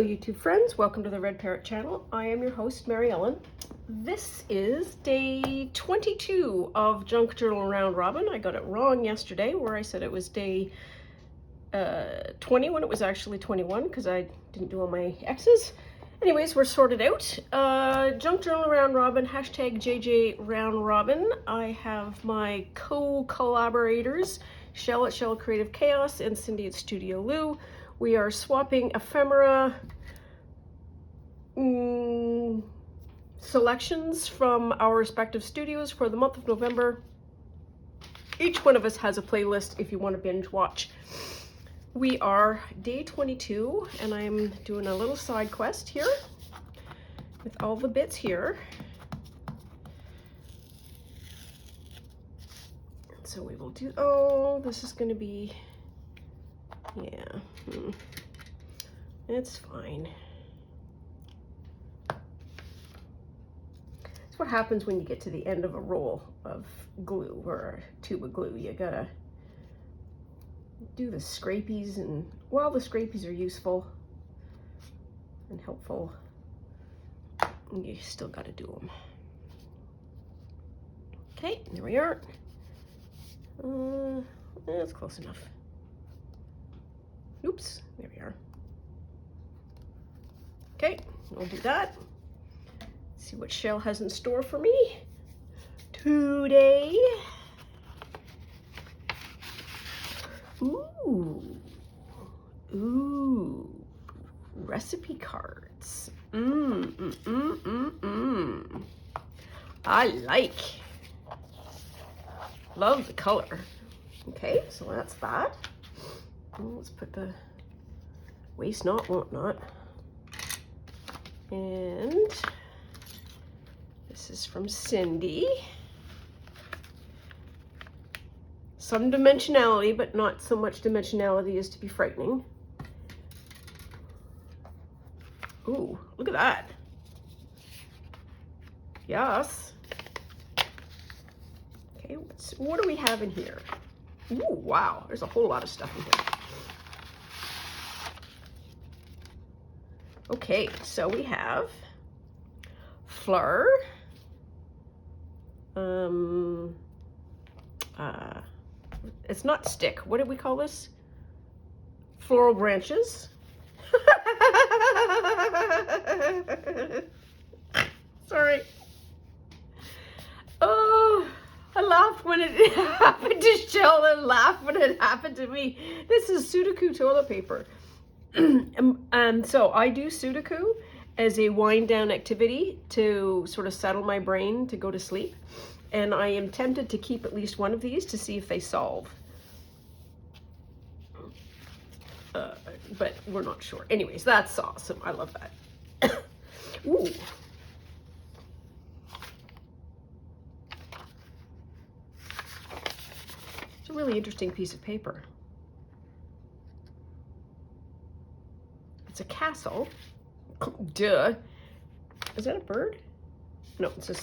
Hello YouTube friends, welcome to the Red Parrot channel. I am your host, Mary Ellen. This is day 22 of Junk Journal Round Robin. I got it wrong yesterday where I said it was day 20 when it was actually 21 because I didn't do all my X's. Anyways, we're sorted out. Junk Journal Round Robin, hashtag JJ Round Robin. I have my co-collaborators, Shell at Shell Creative Chaos and Cindy at Studio Lou. We are swapping ephemera selections from our respective studios for the month of November. Each one of us has a playlist if you want to binge watch. We are day 22 and I'm doing a little side quest here with all the bits here. So we will do, oh, this is going to be, yeah, it's fine. That's what happens when you get to the end of a roll of glue or a tube of glue. You gotta do the scrapies, and while the scrapies are useful and helpful, you still gotta do them. Okay, there we are. That's close enough. Oops, there we are. Okay, we'll do that. See what Shell has in store for me today. Ooh, recipe cards. I like. Love the color. Okay, so that's that. Let's put the waste not, want not. And this is from Cindy. Some dimensionality, but not so much dimensionality as to be frightening. Ooh, look at that. Yes. Okay, what do we have in here? Ooh, wow, there's a whole lot of stuff in here. Okay, so we have fleur, it's not stick. What did we call this? Floral branches. Sorry. Oh, I laughed when it happened to Shell and laughed when it happened to me. This is Sudoku toilet paper. And so I do Sudoku as a wind down activity to sort of settle my brain to go to sleep. And I am tempted to keep at least one of these to see if they solve. But we're not sure. Anyways, that's awesome. I love that. Ooh. It's a really interesting piece of paper. It's a castle. Duh. Is that a bird? No, it's the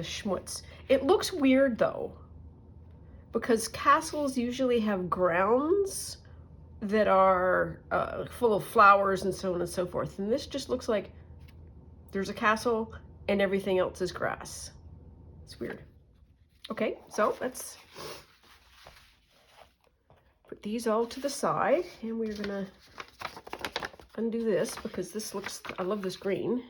schmutz. It looks weird though, because castles usually have grounds that are full of flowers and so on and so forth. And this just looks like there's a castle and everything else is grass. It's weird. Okay, so let's put these all to the side, and we're gonna undo this because this looks, I love this green.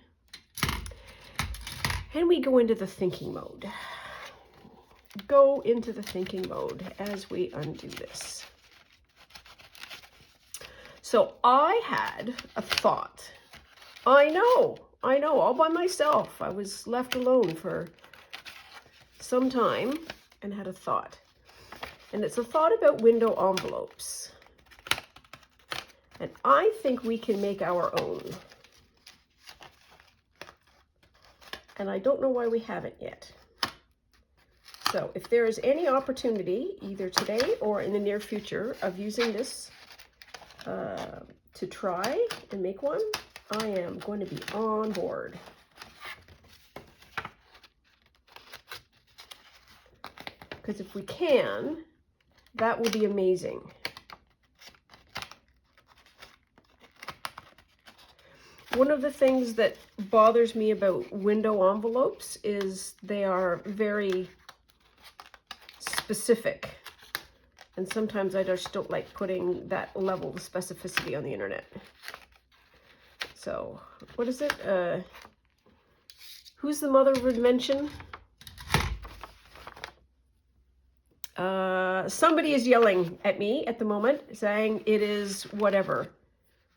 And we go into the thinking mode. Go into the thinking mode as we undo this. So I had a thought. I know, all by myself. I was left alone for some time and had a thought. And it's a thought about window envelopes. And I think we can make our own. And I don't know why we haven't yet. So if there is any opportunity, either today or in the near future, of using this to try and make one, I am going to be on board. Because if we can, that will be amazing. One of the things that bothers me about window envelopes is they are very specific. And sometimes I just don't like putting that level of specificity on the internet. So, what is it? Who's the mother of invention? Somebody is yelling at me at the moment, saying it is whatever.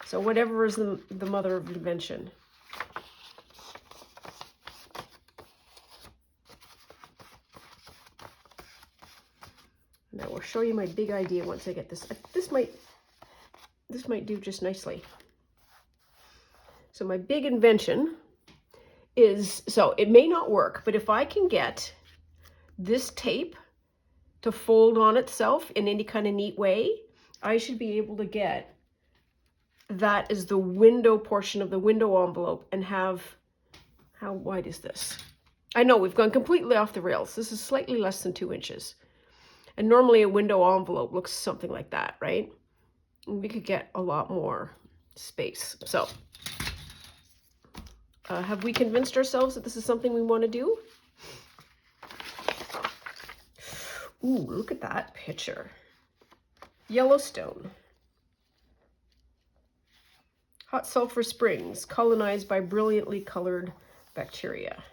So whatever is the mother of invention. And I will show you my big idea once I get this. This might do just nicely. So my big invention is, so it may not work, but if I can get this tape to fold on itself in any kind of neat way, I should be able to get that as the window portion of the window envelope and have, how wide is this? I know we've gone completely off the rails. This is slightly less than 2 inches. And normally a window envelope looks something like that, right? And we could get a lot more space. So have we convinced ourselves that this is something we want to do? Ooh, look at that picture. Yellowstone. Hot sulfur springs colonized by brilliantly colored bacteria.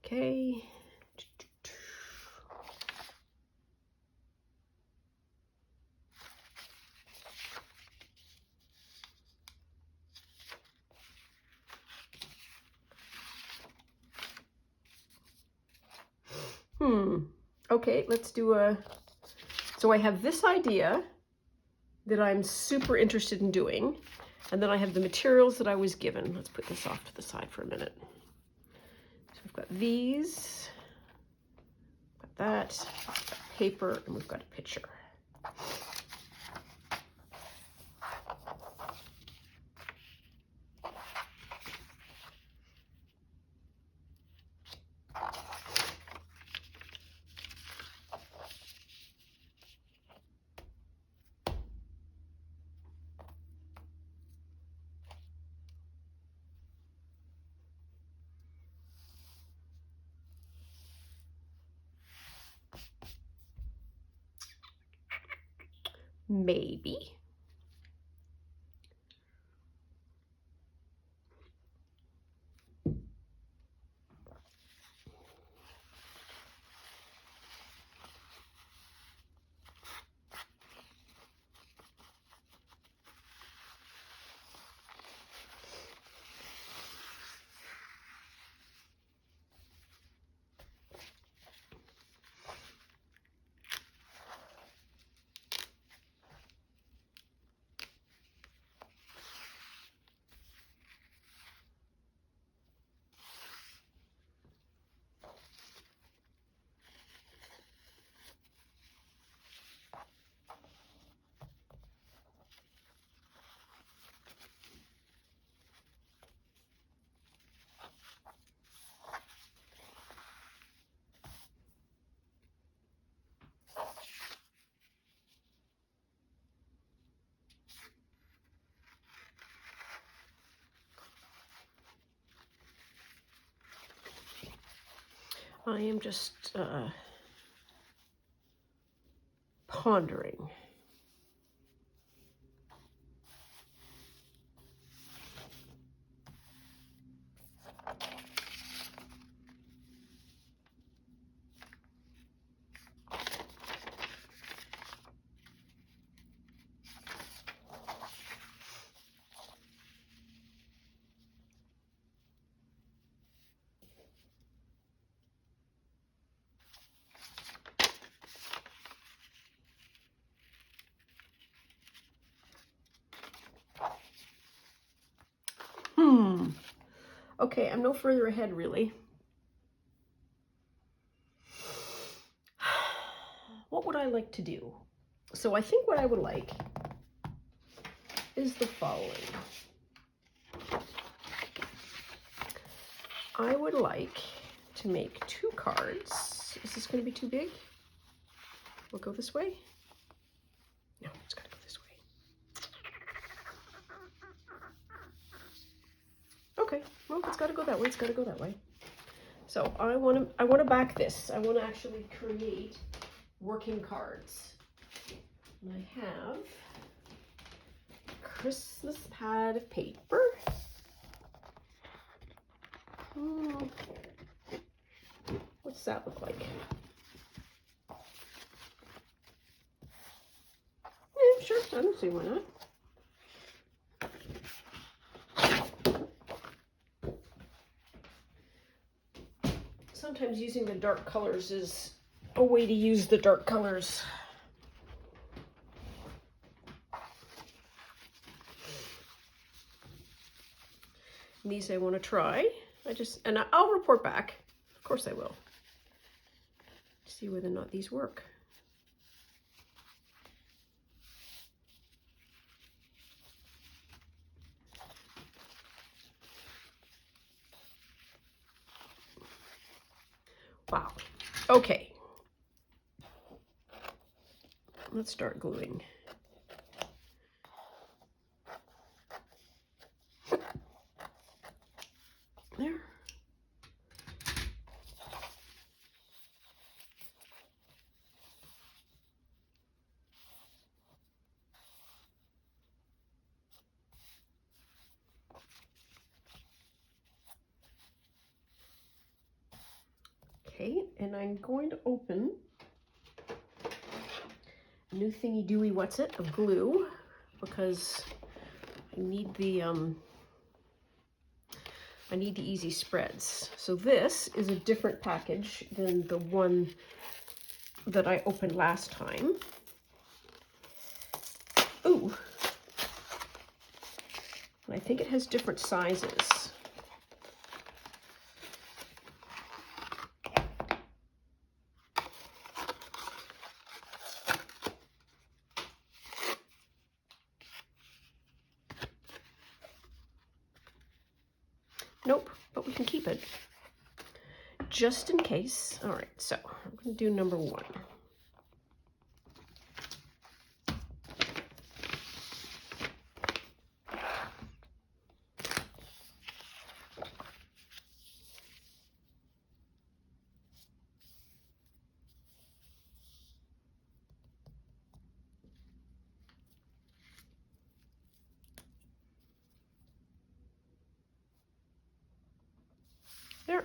Okay. Okay, let's do a, so I have this idea that I'm super interested in doing, and then I have the materials that I was given. Let's put this off to the side for a minute. So we've got these, got that, got paper, and we've got a picture. Maybe. I am just pondering. Okay, I'm no further ahead, really. What would I like to do? So I think what I would like is the following. I would like to make 2 cards. Is this going to be too big? Will it go this way? No, it's gotta go this way. Okay, well, it's gotta go that way. It's gotta go that way. So I want to back this. I want to actually create working cards. And I have a Christmas pad of paper. What's that look like? Yeah, sure, I don't see why not. Sometimes using the dark colors is a way to use the dark colors. And these I want to try. And I'll report back. Of course I will. See whether or not these work. Wow. Okay. Let's start gluing. There. Okay, and I'm going to open a new thingy dooey what's it of glue because I need the easy spreads. So this is a different package than the one that I opened last time. Ooh. And I think it has different sizes. Nope, but we can keep it just in case. All right, so I'm going to do number 1. There.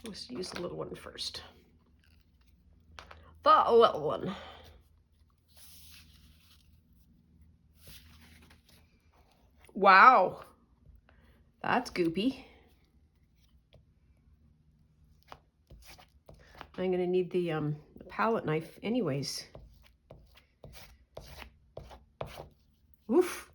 Let's use the little one first. The little one. Wow. That's goopy. I'm going to need the palette knife anyways. Oof.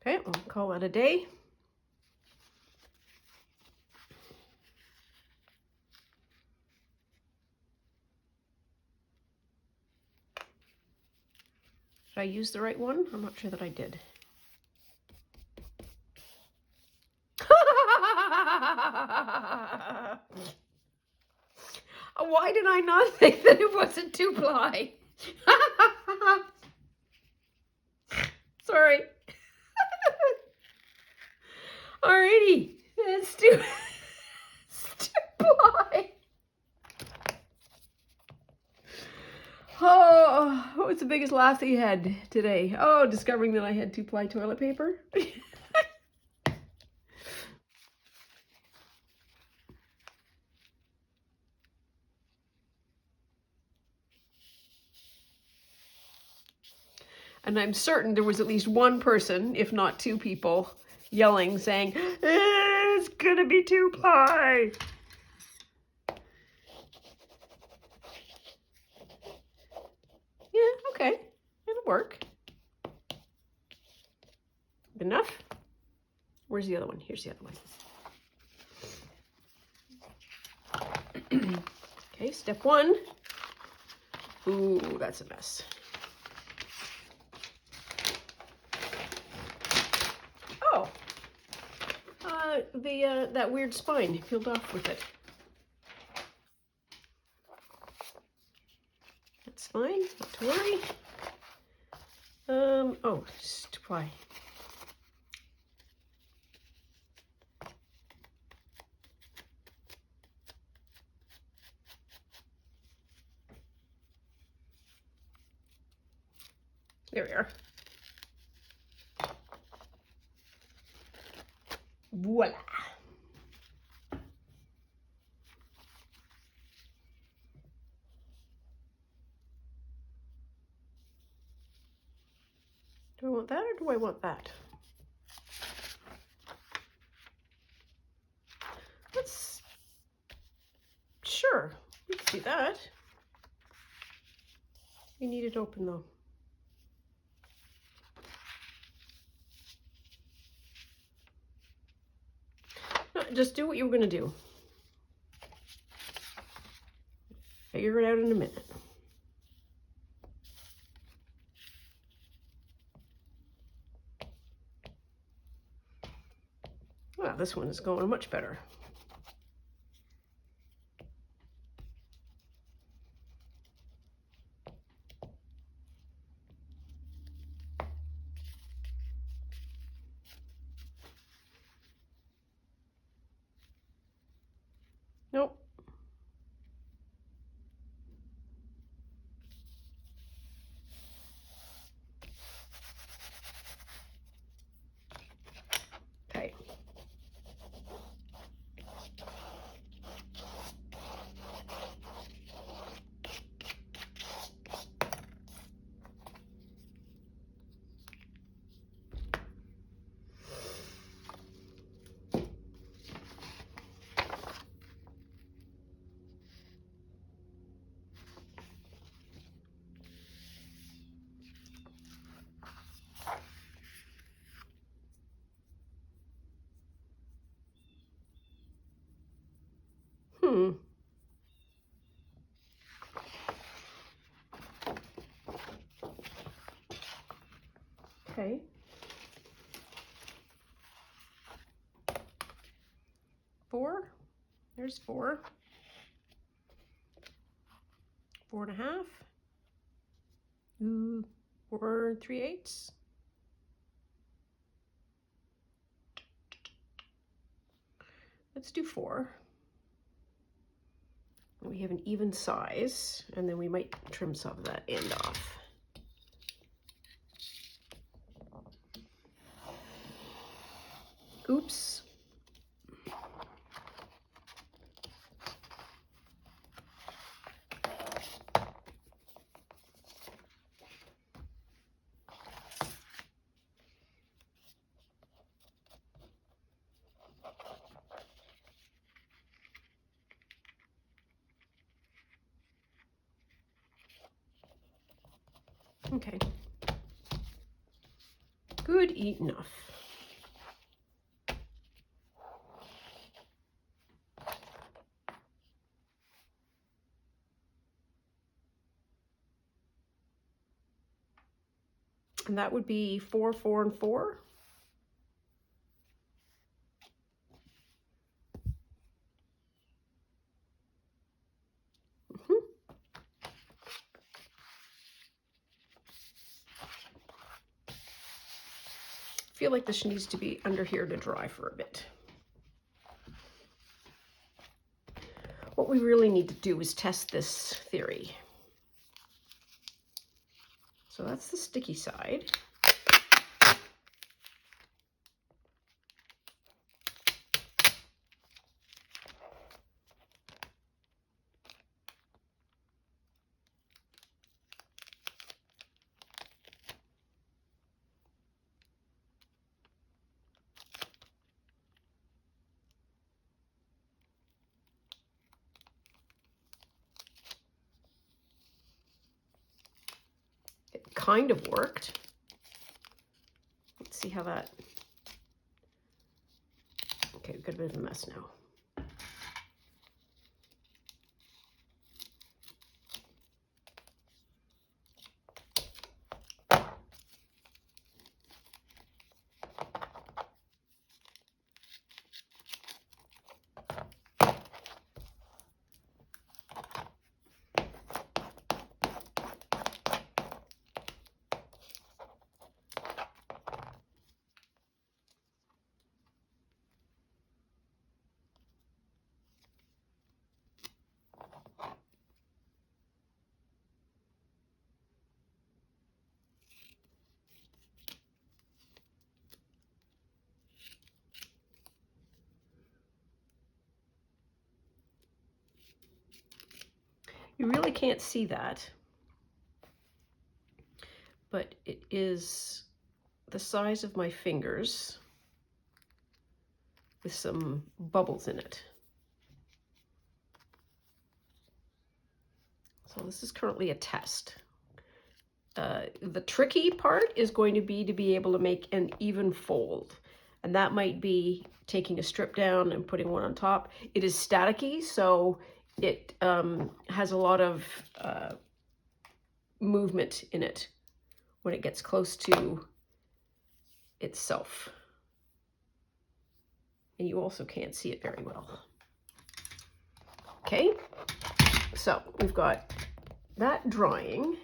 Okay, we'll call that a day. Did I use the right one? I'm not sure that I did. Why did I not think that it wasn't 2-ply? Sorry. Alrighty, let's do 2-ply. Oh, what was the biggest laugh that you had today? Oh, discovering that I had 2-ply toilet paper. And I'm certain there was at least one person, if not 2 people, yelling, saying, it's gonna be 2-ply. Yeah, okay, it'll work. Enough? Where's the other one? Here's the other one. Okay, step one. Ooh, that's a mess. Oh, that weird spine peeled off with it. That's fine, not to worry. Oh, just apply. There we are. Voila. Do I want that or do I want that? Let's, sure, we can do that. We need it open though. No, just do what you were going to do. Figure it out in a minute. Wow, this one is going much better. Nope. Okay. Okay. 4. There's 4. 4.5. Ooh, 4 3/8. Let's do 4. We have an even size, and then we might trim some of that end off. Oops. Okay. Good enough. And that would be 4, 4, and 4. I feel like this needs to be under here to dry for a bit. What we really need to do is test this theory. So that's the sticky side. It kind of worked. Let's see how that Okay, we've got a bit of a mess now. You really can't see that, but it is the size of my fingers with some bubbles in it. So this is currently a test. The tricky part is going to be able to make an even fold. And that might be taking a strip down and putting one on top. It is staticky, so it has a lot of movement in it when it gets close to itself. And you also can't see it very well. Okay, so we've got that drying.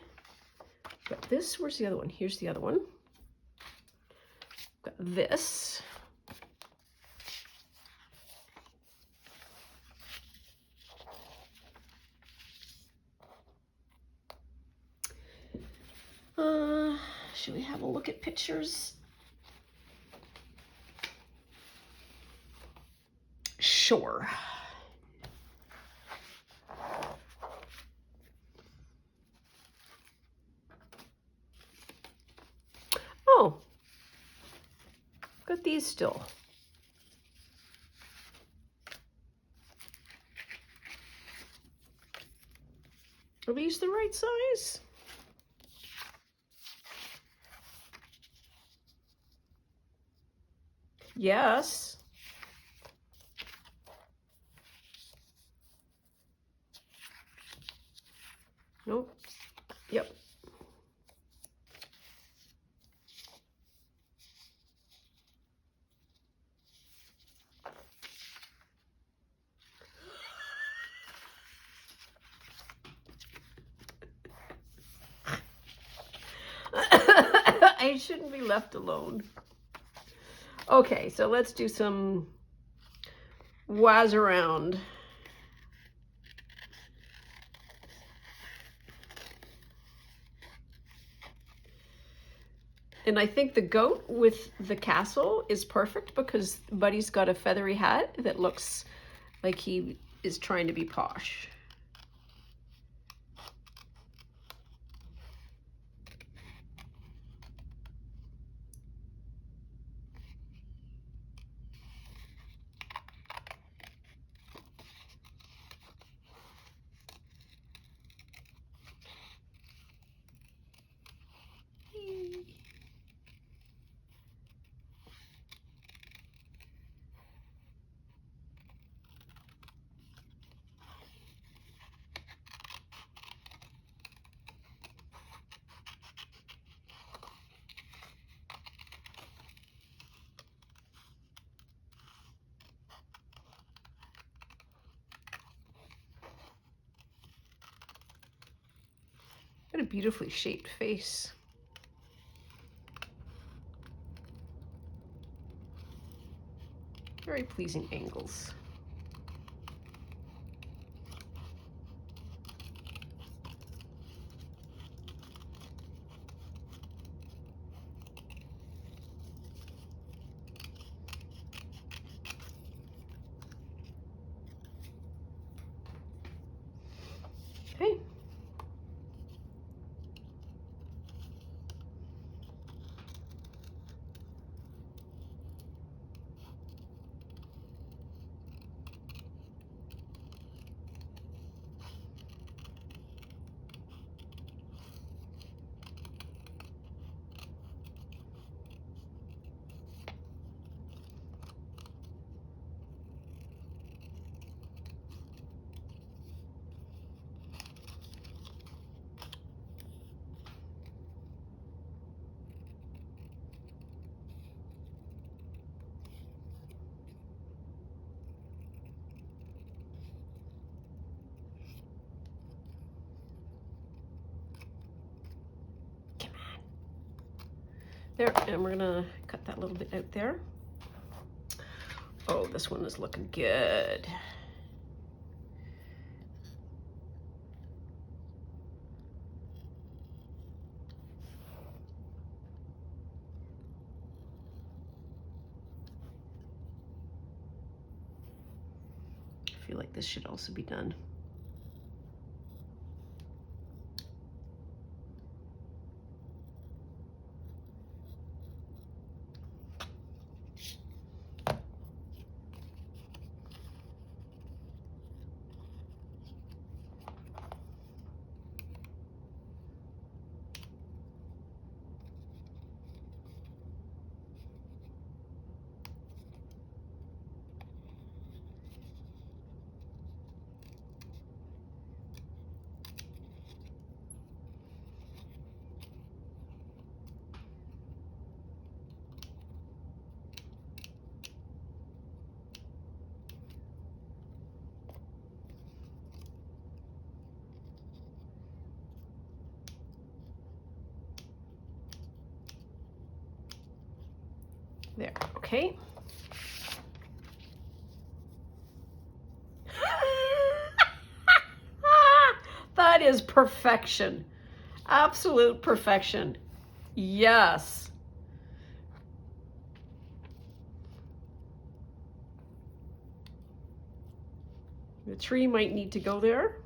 Got this, where's the other one? Here's the other one. Got this. Should we have a look at pictures? Sure. Oh, got these still. Are these the right size? Yes. Nope. Yep. I shouldn't be left alone. Okay, so let's do some whiz around. And I think the goat with the castle is perfect because Buddy's got a feathery hat that looks like he is trying to be posh. What a beautifully shaped face. Very pleasing angles. Okay. There, and we're gonna cut that little bit out there. Oh, this one is looking good. I feel like this should also be done. There, okay. That is perfection. Absolute perfection. Yes. The tree might need to go there.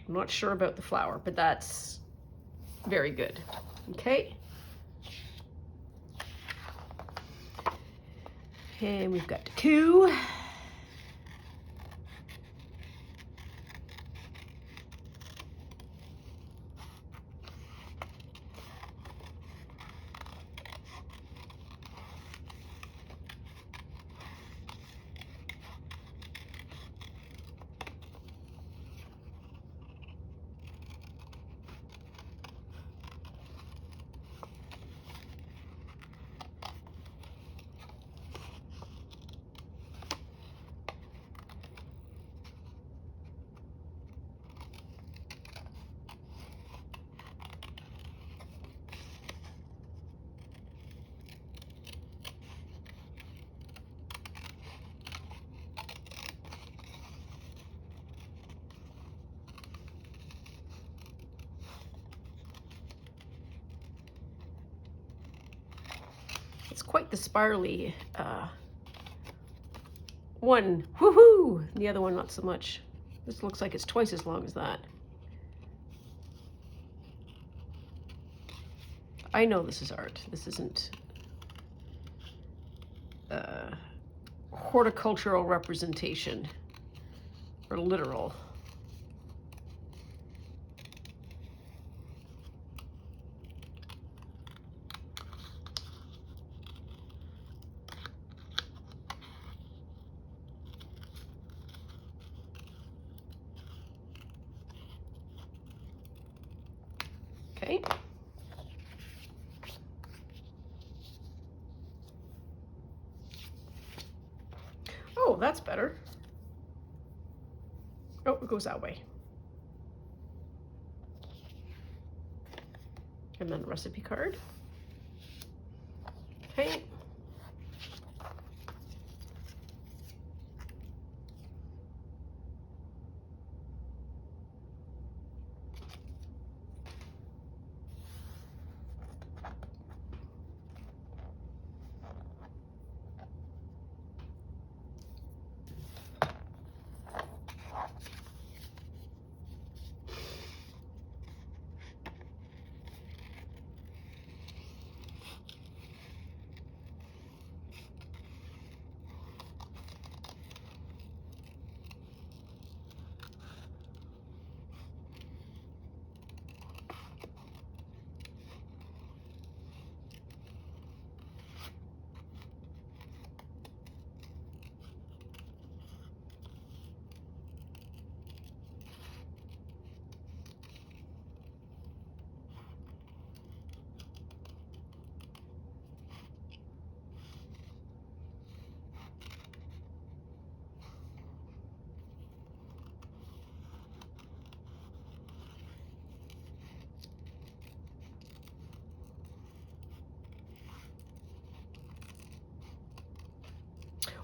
I'm not sure about the flower, but that's very good. Okay. And we've got 2. It's quite the spirally one. Woohoo! The other one, not so much. This looks like it's twice as long as that. I know this is art. This isn't horticultural representation or literal. Okay. Oh, that's better. Oh, it goes that way. And then recipe card. Okay.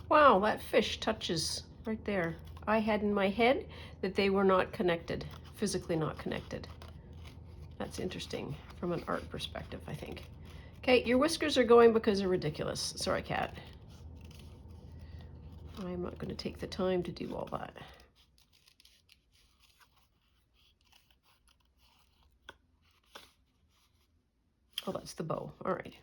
Wow, that fish touches right there. I had in my head that they were not connected, physically not connected. That's interesting from an art perspective, I think. Okay, your whiskers are going because they're ridiculous. Sorry, cat. I'm not going to take the time to do all that. Oh, that's the bow. All right.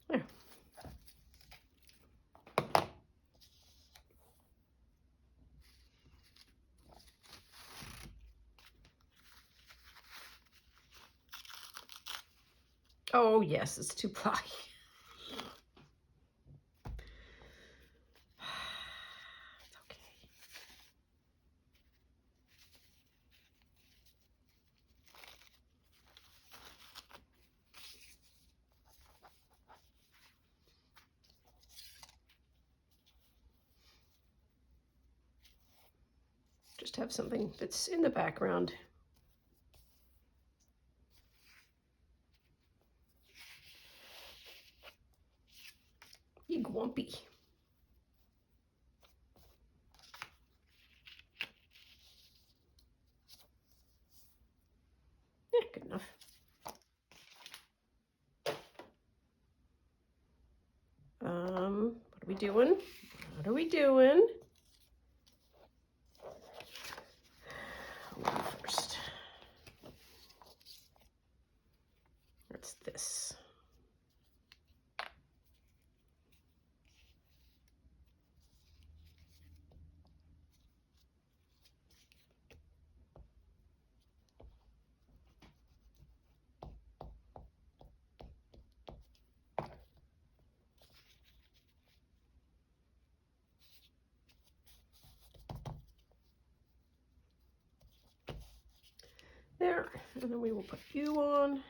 There. Oh, yes, it's 2-ply. It's okay. Just have something that's in the background. You grumpy. Yeah, good enough. What are we doing? What are we doing? First. What's this? There, and then we will put you on.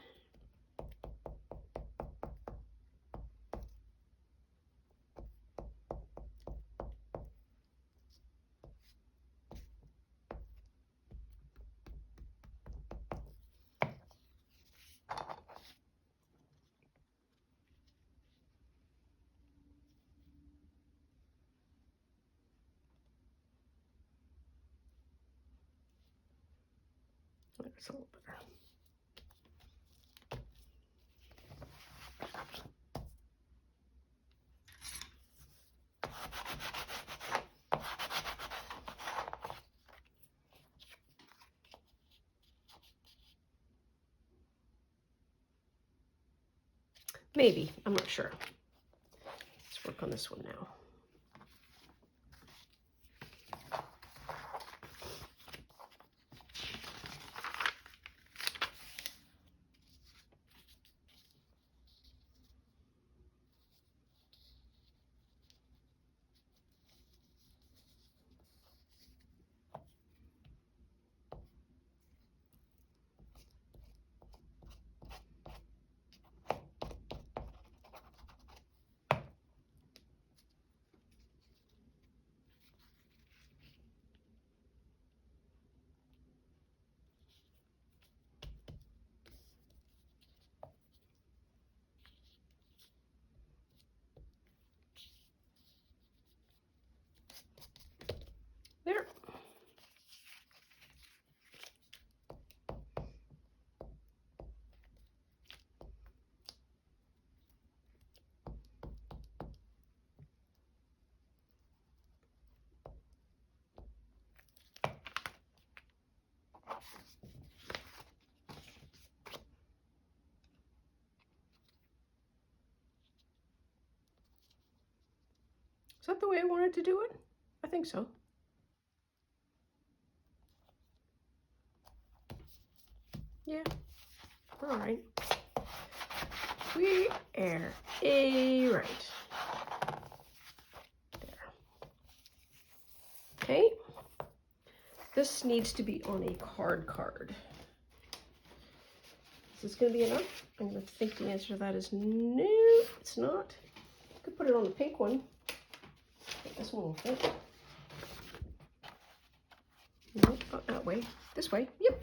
That's a little better. Maybe, I'm not sure. Let's work on this one now. Is that the way I wanted to do it? I think so. Yeah. All right. We are right. There. Okay. This needs to be on a card. Is this going to be enough? I'm going to think the answer to that is no, it's not. I could put it on the pink one. This one will fit. No, not that way. This way. Yep.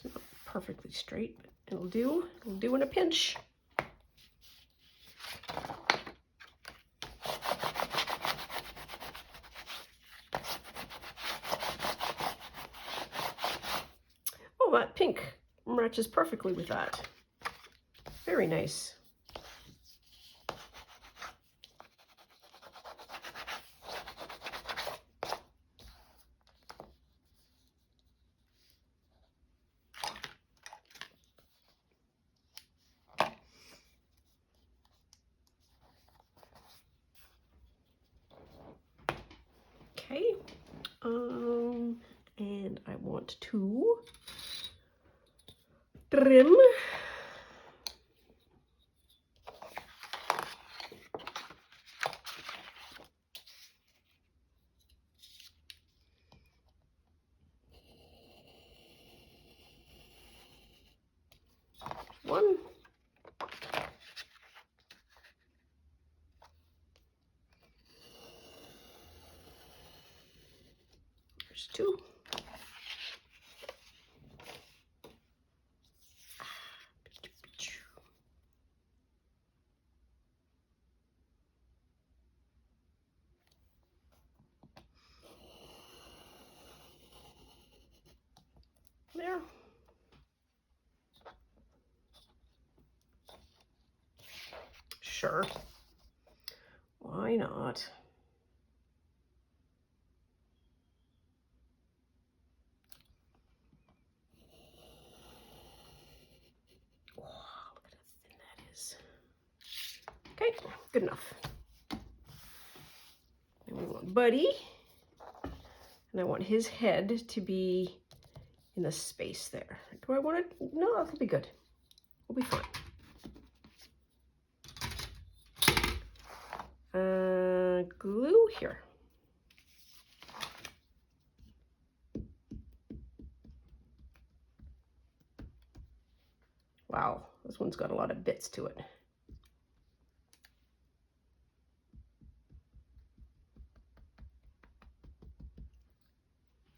It's not perfectly straight, but it'll do. It'll do in a pinch. Oh, that pink matches perfectly with that. Very nice. Okay, and I want to trim. One. There's two. There. Sure. Why not? Oh, look at how thin that is. Okay, good enough. And we want Buddy. And I want his head to be in the space there. Do I want it? No, that'll be good. We'll be fine. Glue here. Wow, this one's got a lot of bits to it.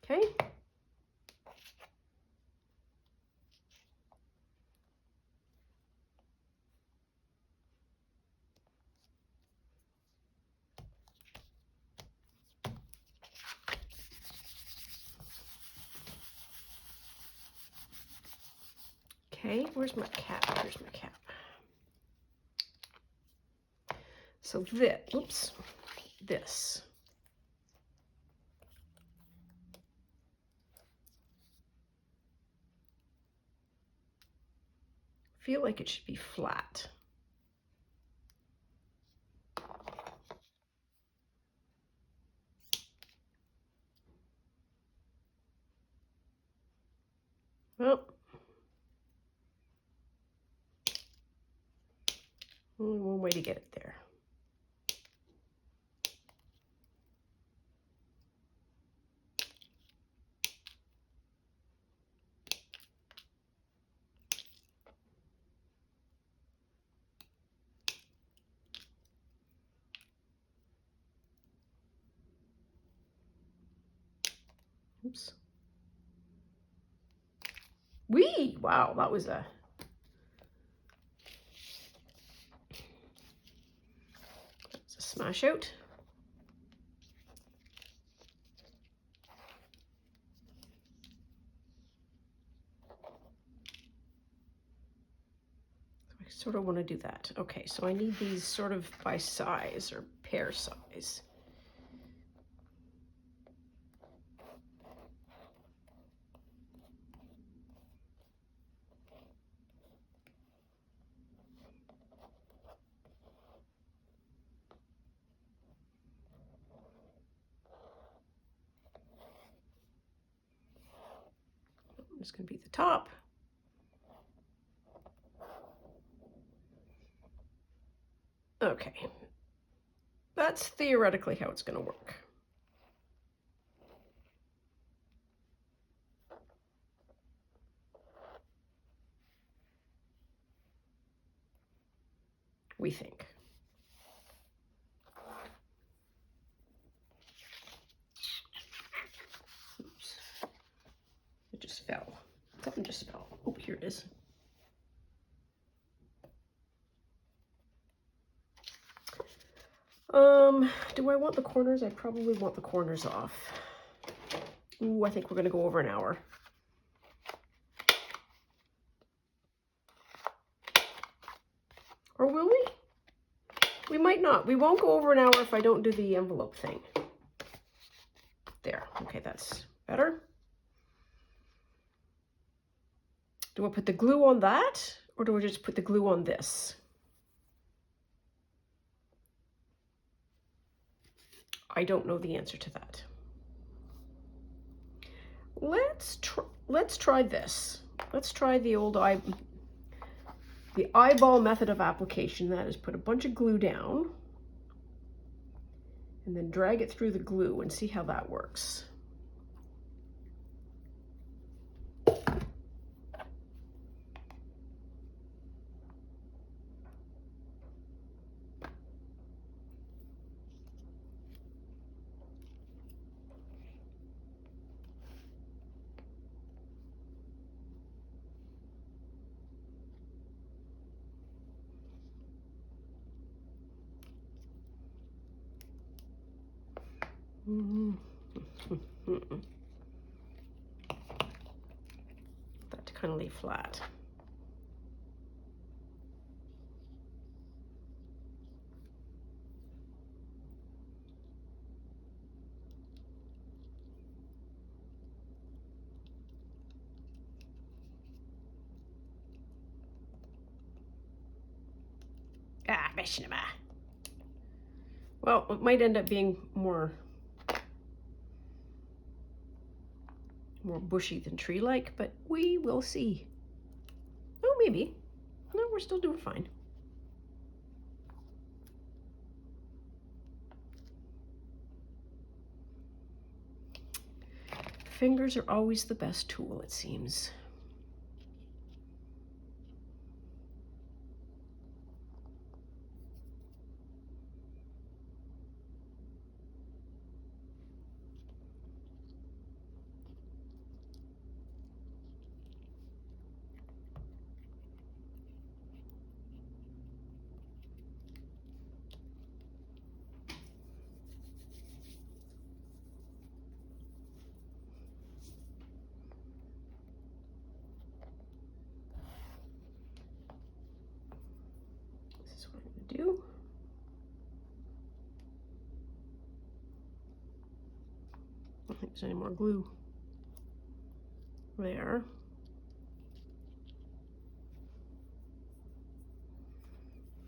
Okay. Okay, where's my cap? Here's my cap. So this. Feel like it should be flat. Well, only one way to get it there. Oops. Whee! Wow, that was a... That's a smash out. I sort of want to do that. Okay, so I need these sort of by size or pair size. This is going to be the top. Okay, that's theoretically how it's going to work. We think. Oops. It just fell. Something just fell. Oh, here it is. Do I want the corners? I probably want the corners off. Ooh, I think we're going to go over an hour. Or will we? We might not. We won't go over an hour if I don't do the envelope thing. There. Okay, that's better. Do I put the glue on that? Or do I just put the glue on this? I don't know the answer to that. Let's try this. Let's try the old eyeball method of application. That is, put a bunch of glue down and then drag it through the glue and see how that works. That to kind of lay flat. Well, it might end up being more bushy than tree-like, but we will see. Oh, maybe. No, we're still doing fine. Fingers are always the best tool, it seems. This is what I'm going to do. I don't think there's any more glue there.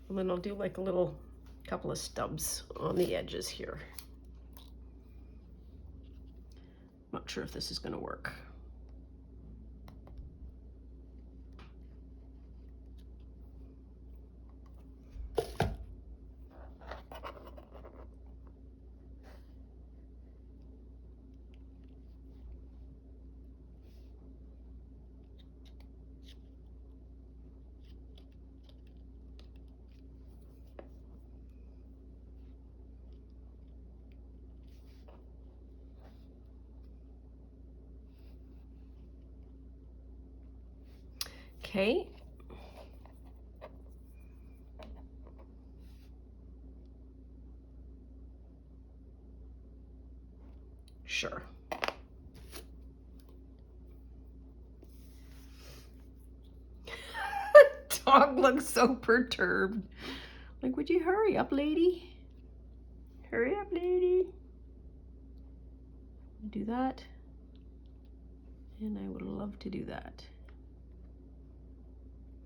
And then I'll do like a little couple of stubs on the edges here. Not sure if this is going to work. Okay. Sure. Dog looks so perturbed. Like, would you hurry up, lady? Hurry up, lady. Do that. And I would love to do that.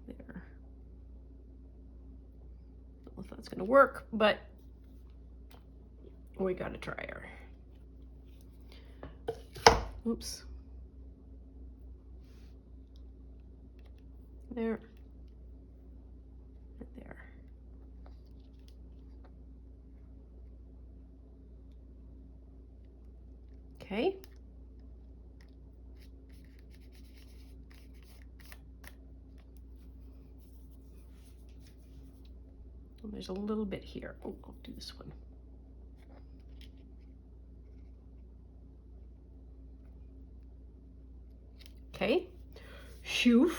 There. I don't know if that's gonna work, but we gotta try her. Oops. There. And there. Okay. And there's a little bit here. Oh, I'll do this one. Okay. Phew.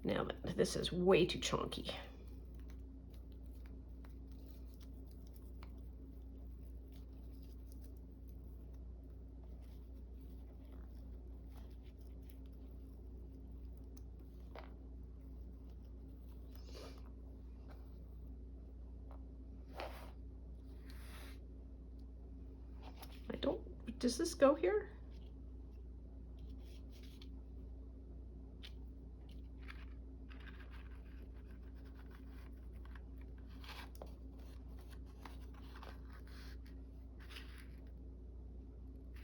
Now this is way too chunky. Does this go here?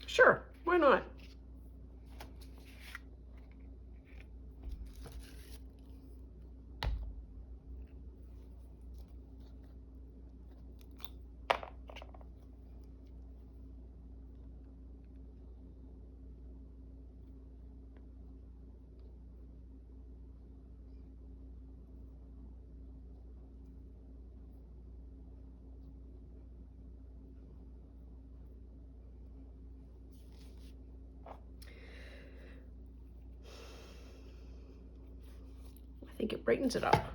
Sure, why not? I think it brightens it up.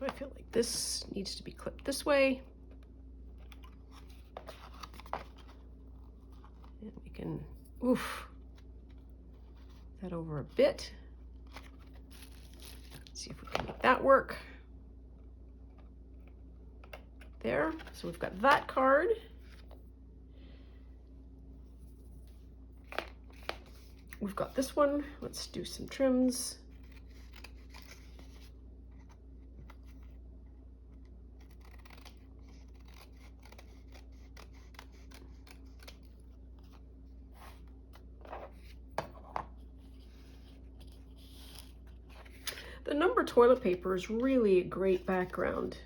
I feel like this needs to be clipped this way. And we can, oof, that over a bit. Let's see if we can make that work. There, so we've got that card. We've got this one. Let's do some trims. The number toilet paper is really a great background.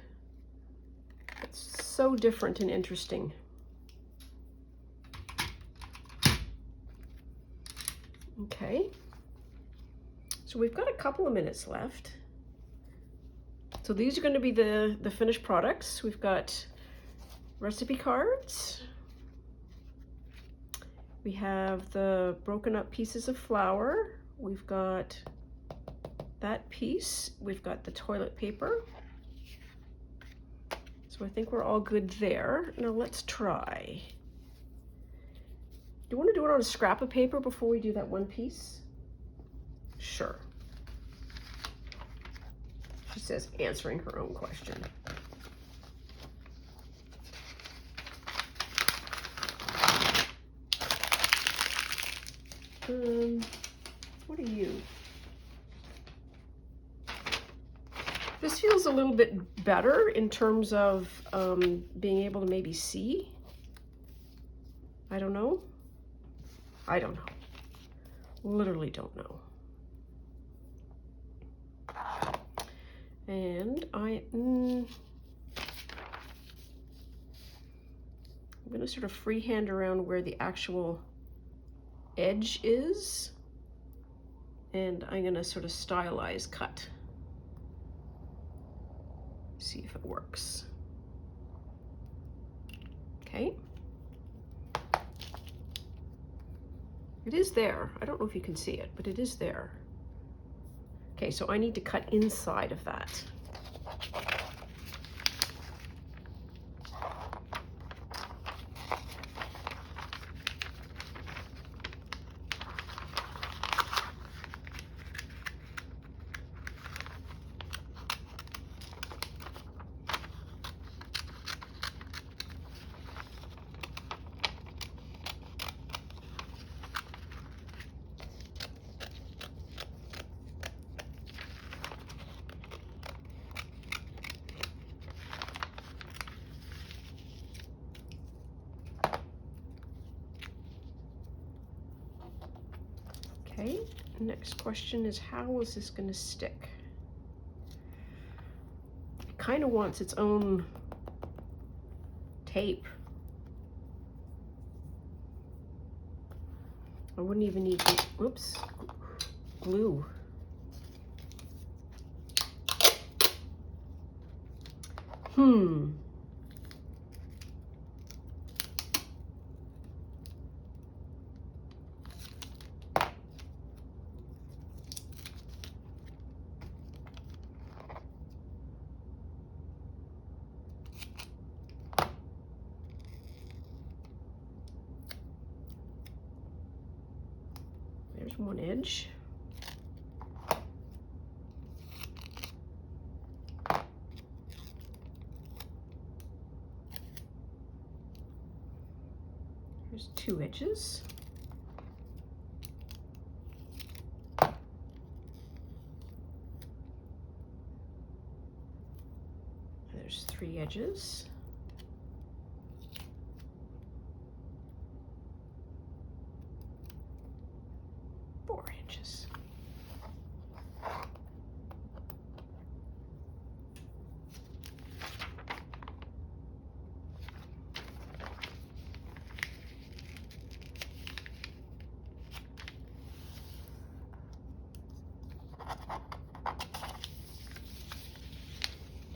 It's so different and interesting. Okay, so we've got a couple of minutes left. So these are going to be the finished products. We've got recipe cards. We have the broken up pieces of flour. We've got that piece. We've got the toilet paper. So I think we're all good there. Now let's try. Do you want to do it on a scrap of paper before we do that one piece? Sure. She says, answering her own question. What are you? This feels a little bit better in terms of being able to maybe see. I don't know. I don't know. Literally don't know. And I'm going to sort of freehand around where the actual edge is, and I'm going to sort of stylize cut. See if it works. Okay. It is there. I don't know if you can see it, but it is there. Okay, so I need to cut inside of that. Okay, next question is, how is this going to stick? It kind of wants its own tape. I wouldn't even need, oops, glue. There's one edge. There's two edges. There's three edges. Four edges.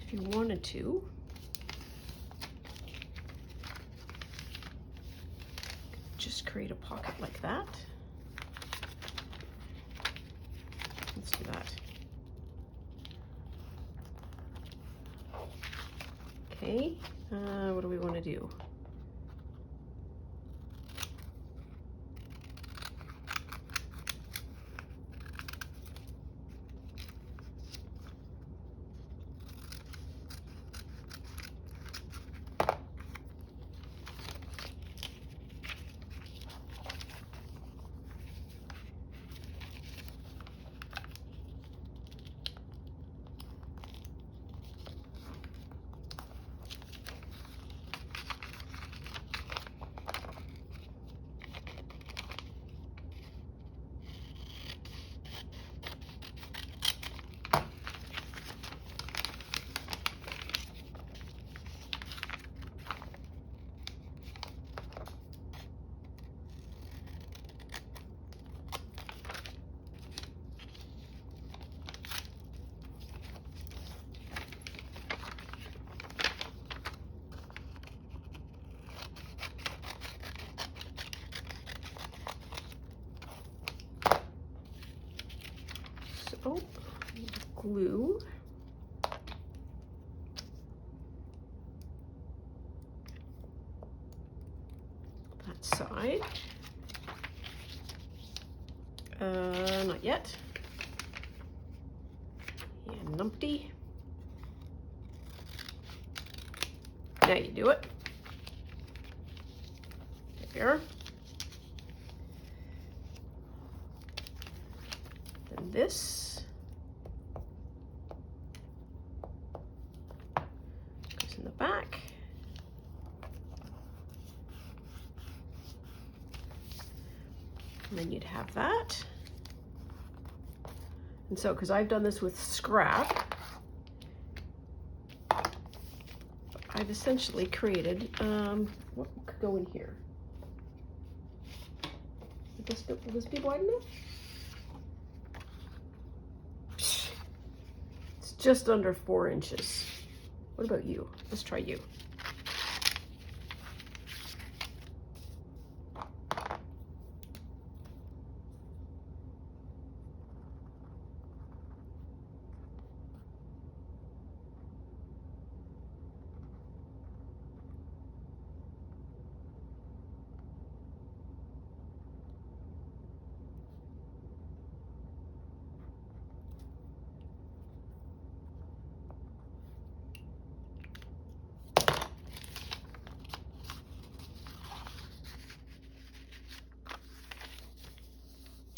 If you wanted to, just create a pocket like that. Let's do that. Okay, what do we want to do? So, glue. That side. Not yet. Yeah, numpty. Now you do it. There. Then this goes in the back. have that. And so, because I've done this with scrap, I've essentially created, what could go in here? Will this be wide enough? It's just under 4 inches. What about you? Let's try you.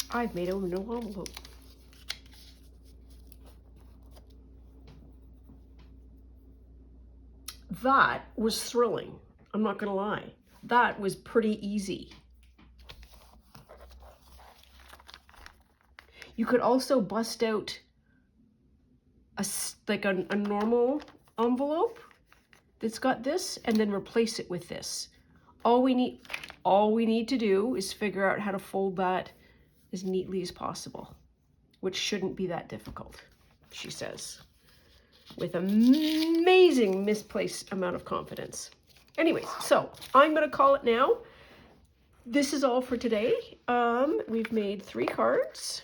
I've made a no envelope. That was thrilling. I'm not gonna lie. That was pretty easy. You could also bust out a normal envelope that's got this and then replace it with this. All we need to do is figure out how to fold that as neatly as possible, which shouldn't be that difficult, she says, with amazing misplaced amount of confidence. Anyways, so I'm gonna call it now. This is all for today. We've made 3 cards,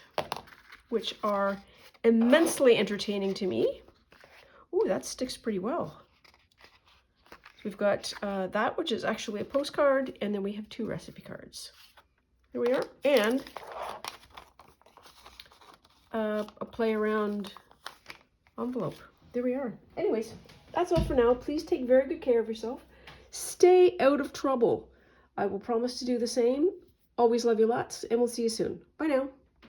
which are immensely entertaining to me. Ooh, that sticks pretty well. We've got that, which is actually a postcard, and then we have 2 recipe cards. Here we are, and a play around envelope. There we are. Anyways, that's all for now. Please take very good care of yourself. Stay out of trouble. I will promise to do the same. Always love you lots, and we'll see you soon. Bye now.